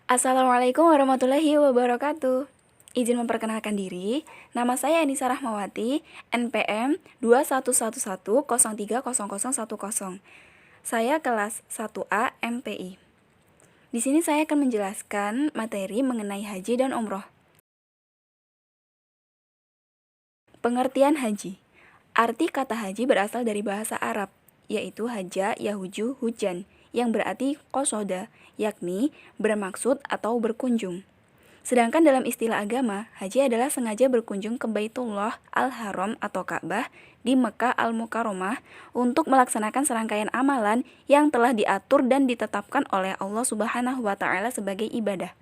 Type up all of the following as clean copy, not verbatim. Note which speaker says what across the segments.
Speaker 1: Assalamualaikum warahmatullahi wabarakatuh. Izin memperkenalkan diri, nama saya Anissa Rahmawati, NPM 2111030010. Saya kelas 1A MPI. Di sini saya akan menjelaskan materi mengenai haji dan umroh. Pengertian haji. Arti kata haji berasal dari bahasa Arab, yaitu haja yahuju hujan, yang berarti qosoda, yakni bermaksud atau berkunjung. Sedangkan dalam istilah agama, haji adalah sengaja berkunjung ke Baitullah Al-Haram atau Ka'bah di Mekah Al-Mukarramah untuk melaksanakan serangkaian amalan yang telah diatur dan ditetapkan oleh Allah Subhanahu wa Ta'ala sebagai ibadah.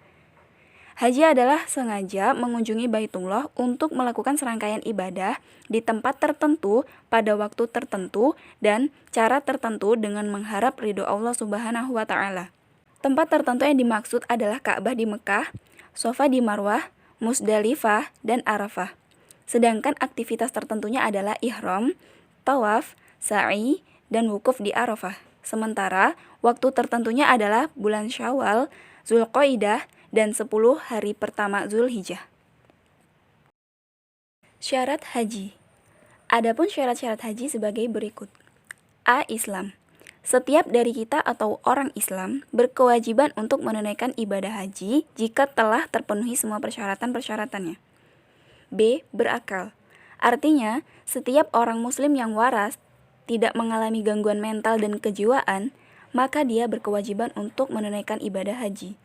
Speaker 1: Haji adalah sengaja mengunjungi Baitullah untuk melakukan serangkaian ibadah di tempat tertentu pada waktu tertentu dan cara tertentu dengan mengharap ridho Allah Subhanahu wa Ta'ala. Tempat tertentu yang dimaksud adalah Ka'bah di Mekah, Shafa di Marwah, Musdalifah, dan Arafah. Sedangkan aktivitas tertentunya adalah ihram, tawaf, sa'i, dan wukuf di Arafah. Sementara waktu tertentunya adalah bulan Syawal, Zulqaidah, dan 10 hari pertama Zulhijjah. Syarat haji. Adapun syarat-syarat haji sebagai berikut. A. Islam. Setiap dari kita atau orang Islam berkewajiban untuk menunaikan ibadah haji jika telah terpenuhi semua persyaratan-persyaratannya. B. Berakal. Artinya, setiap orang muslim yang waras, tidak mengalami gangguan mental dan kejiwaan, maka dia berkewajiban untuk menunaikan ibadah haji.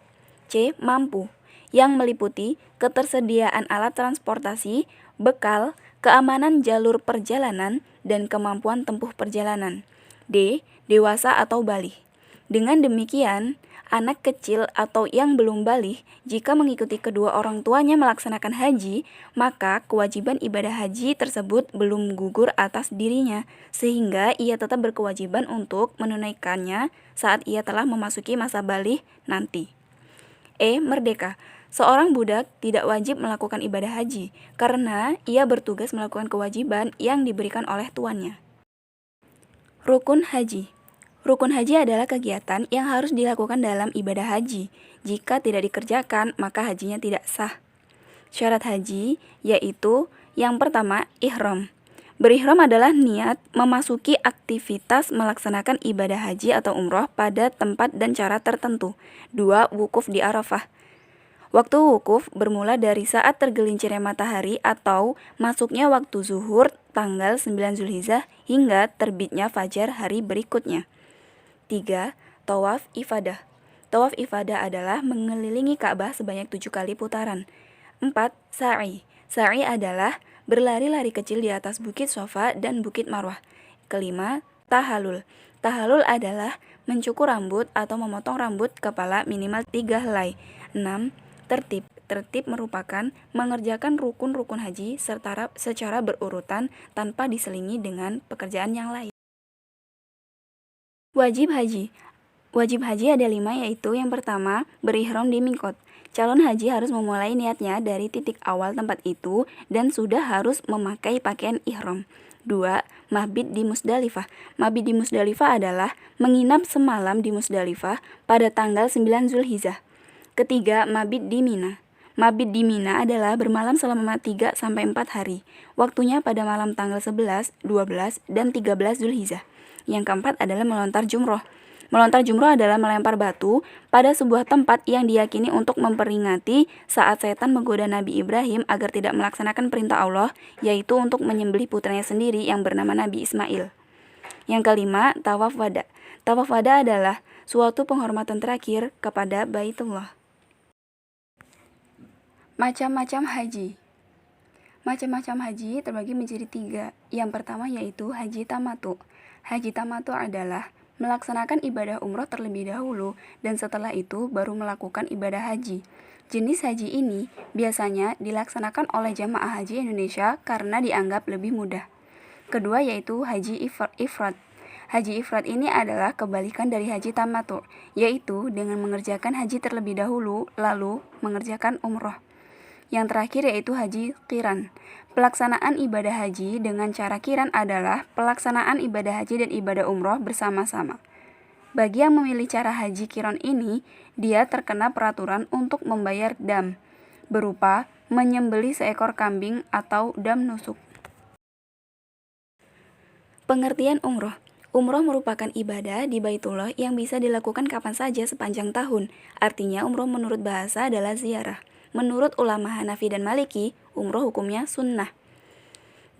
Speaker 1: C. Mampu, yang meliputi ketersediaan alat transportasi, bekal, keamanan jalur perjalanan, dan kemampuan tempuh perjalanan. D. Dewasa atau baligh. Dengan demikian, anak kecil atau yang belum baligh jika mengikuti kedua orang tuanya melaksanakan haji, maka kewajiban ibadah haji tersebut belum gugur atas dirinya, sehingga ia tetap berkewajiban untuk menunaikannya saat ia telah memasuki masa baligh nanti. E. Merdeka. Seorang budak tidak wajib melakukan ibadah haji karena ia bertugas melakukan kewajiban yang diberikan oleh tuannya. Rukun haji. Rukun haji adalah kegiatan yang harus dilakukan dalam ibadah haji. Jika tidak dikerjakan, maka hajinya tidak sah. Syarat haji yaitu yang pertama, ihram. Berihram adalah niat memasuki aktivitas melaksanakan ibadah haji atau umroh pada tempat dan cara tertentu. 2. Wukuf di Arafah. Waktu wukuf bermula dari saat tergelincirnya matahari atau masuknya waktu zuhur tanggal 9 Zulhijjah hingga terbitnya fajar hari berikutnya. 3. Tawaf ifadah. Tawaf ifadah adalah mengelilingi Ka'bah sebanyak 7 kali putaran. 4. Sa'i. Sa'i adalah berlari-lari kecil di atas bukit Shafa dan bukit Marwah. Kelima, tahalul. Tahalul adalah mencukur rambut atau memotong rambut kepala minimal 3 helai. 6. Tertib. Tertib merupakan mengerjakan rukun-rukun haji secara berurutan tanpa diselingi dengan pekerjaan yang lain. Wajib haji. Wajib haji ada 5, yaitu yang pertama, berihram di miqat. Calon haji harus memulai niatnya dari titik awal tempat itu dan sudah harus memakai pakaian ihram. 2. Mabit di Musdalifah. Mabit di Musdalifah adalah menginap semalam di Musdalifah pada tanggal 9 Zulhijjah. Ketiga, mabit di Mina. Mabit di Mina adalah bermalam selama 3-4 hari. Waktunya pada malam tanggal 11, 12, dan 13 Zulhijjah. Yang keempat adalah melontar jumroh. Melontar jumroh adalah melempar batu pada sebuah tempat yang diyakini untuk memperingati saat setan menggoda Nabi Ibrahim agar tidak melaksanakan perintah Allah, yaitu untuk menyembelih putranya sendiri yang bernama Nabi Ismail. Yang kelima, tawaf wada. Tawaf wada adalah suatu penghormatan terakhir kepada Baitullah. Macam-macam haji. Macam-macam haji terbagi menjadi 3. Yang pertama yaitu haji tamatu. Haji tamatu adalah melaksanakan ibadah umroh terlebih dahulu dan setelah itu baru melakukan ibadah haji. Jenis haji ini biasanya dilaksanakan oleh jamaah haji Indonesia karena dianggap lebih mudah. Kedua yaitu haji ifrad. Haji ifrad ini adalah kebalikan dari haji tamatu, yaitu dengan mengerjakan haji terlebih dahulu lalu mengerjakan umroh. Yang terakhir yaitu haji qiran. Pelaksanaan ibadah haji dengan cara qiran adalah pelaksanaan ibadah haji dan ibadah umroh bersama-sama. Bagi yang memilih cara haji qiron ini, dia terkena peraturan untuk membayar dam, berupa menyembelih seekor kambing atau dam nusuk. Pengertian umroh. Umroh merupakan ibadah di Baitullah yang bisa dilakukan kapan saja sepanjang tahun. Artinya umroh menurut bahasa adalah ziarah. Menurut ulama Hanafi dan Maliki, umroh hukumnya sunnah.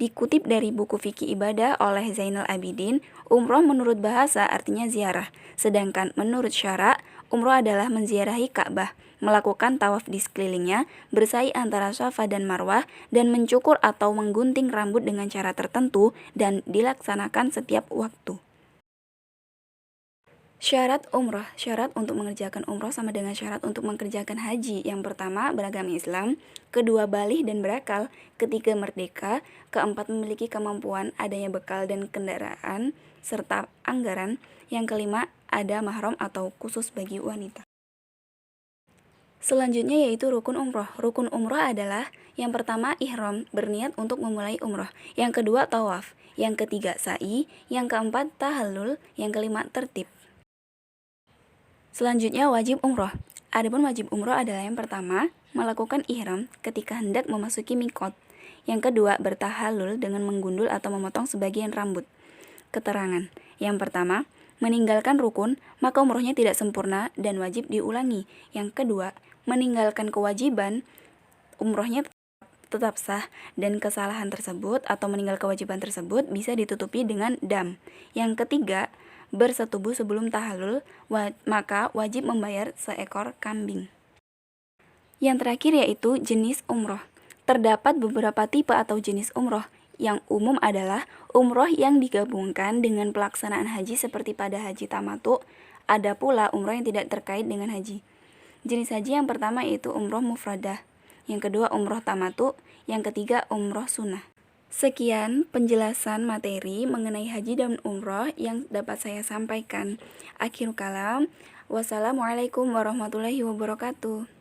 Speaker 1: Dikutip dari buku Fikih Ibadah oleh Zainal Abidin, umroh menurut bahasa artinya ziarah. Sedangkan menurut syara, umroh adalah menziarahi Ka'bah, melakukan tawaf di sekelilingnya, bersa'i antara Safa dan Marwah, dan mencukur atau menggunting rambut dengan cara tertentu dan dilaksanakan setiap waktu. Syarat umroh. Syarat untuk mengerjakan umroh sama dengan syarat untuk mengerjakan haji. Yang pertama, beragama Islam. Kedua, balih dan berakal. Ketiga, merdeka. Keempat, memiliki kemampuan adanya bekal dan kendaraan serta anggaran. Yang kelima, ada mahram atau khusus bagi wanita. Selanjutnya yaitu rukun umroh. Rukun umroh adalah yang pertama ihram, berniat untuk memulai umroh. Yang kedua tawaf. Yang ketiga sa'i. Yang keempat tahallul. Yang kelima tertib. Selanjutnya wajib umroh. Adapun wajib umroh adalah yang pertama, melakukan ihram ketika hendak memasuki mikot. Yang kedua, bertahallul dengan menggundul atau memotong sebagian rambut. Keterangan. Yang pertama, meninggalkan rukun, maka umrohnya tidak sempurna dan wajib diulangi. Yang kedua, meninggalkan kewajiban, umrohnya tetap sah dan kesalahan tersebut atau meninggal kewajiban tersebut bisa ditutupi dengan dam. Yang ketiga, bersetubuh sebelum tahallul, maka wajib membayar seekor kambing. Yang terakhir yaitu jenis umroh. Terdapat beberapa tipe atau jenis umroh. Yang umum adalah umroh yang digabungkan dengan pelaksanaan haji seperti pada haji tamatu. Ada pula umroh yang tidak terkait dengan haji. Jenis haji yang pertama yaitu umroh mufradah. Yang kedua umroh tamatu. Yang ketiga umroh sunnah. Sekian penjelasan materi mengenai haji dan umroh yang dapat saya sampaikan. Akhir kalam, wassalamualaikum warahmatullahi wabarakatuh.